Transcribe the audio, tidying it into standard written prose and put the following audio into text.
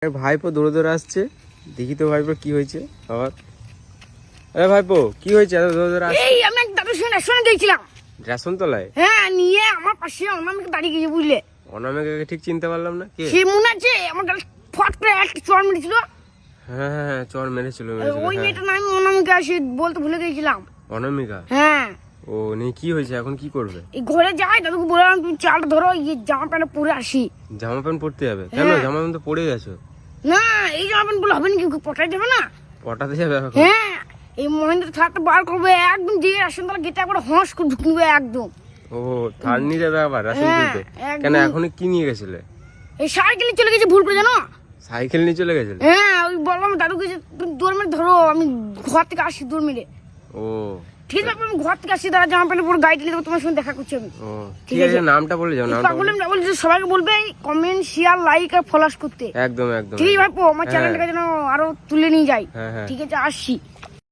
ভাইপো দৌড়ে দৌড়ে আসছে, দেখি তো ভাইপো কি হয়েছে আবার। আরে ভাইপো কি হয়েছে এত দৌড়ে দৌড়ে আসছে? এই আমি এক দাদুর সঙ্গে রেস্টুরেন্টে গেছিলাম। রেশন তলায়? হ্যাঁ, নিয়ে আমার পাশে অনামিকা দাঁড়িয়ে গেছে বুঝলে। অনামিকাকে ঠিক চিনতে পারলাম না। কে? সে মনে আছে আমার গালে ফট করে একটা চড় মেরেছিল। হ্যাঁ হ্যাঁ হ্যাঁ, চর মেরেছিল ওই মেয়েটার নাম অনামিকা, সে বলতে ভুলে গেছিলাম। অনামিকা? হ্যাঁ। ও নিয়ে কি হয়েছে এখন, কি করবে? এই ঘরে যাই, দাদুকে বললাম তুমি চালটা ধরো, ইয়ে জামা প্যান্ট পরে আসি। জামা প্যান্ট পরতে যাবে কেন? হ্যাঁ। জামা প্যান্ট তো পরে গেছো। না, এই জামা প্যান্ট বলে হবে নাকি, পটাই দেবে না। পটাতে যাবে এখন? হ্যাঁ, এই মহেন্দ্র থাকতে বার করবে একদম, দিয়ে রেশন তলা গেটে একবার হস করে ঢুকবে একদম। ও থার নিয়ে যাবে আবার রেশন হ্যাঁ, তুলতে? একদম। কেন এখন কি নিয়ে গেছিলে? এই সাইকেলে চলে গেছে ভুল করে, জানো। সাইকেল নিয়ে চলে গেছিলে? হ্যাঁ, ওই বললাম দাদুকে যে তুমি দৌড় মেরে ধরো, আমি ঘর থেকে আসি দৌড় মেরে। ও ঠিক আছে, আমি ঘর থেকে আসি, দাদা জামা প্যান্ট পরে গাড়িতে নিয়ে তোমার সঙ্গে দেখা করছি আমি। ও ঠিক আছে, নামটা বলে যাও, নামটা বলে। বলছি সবাইকে বলবে কমেন্ট, শেয়ার, লাইক আর ফলো করতে। একদম একদম। ঠিক আছে ভাইপো, আমার চ্যানেলটাকে যেন আরো তুলে নিয়ে যাই। হ্যাঁ হ্যাঁ। ঠিক আছে, আসছি।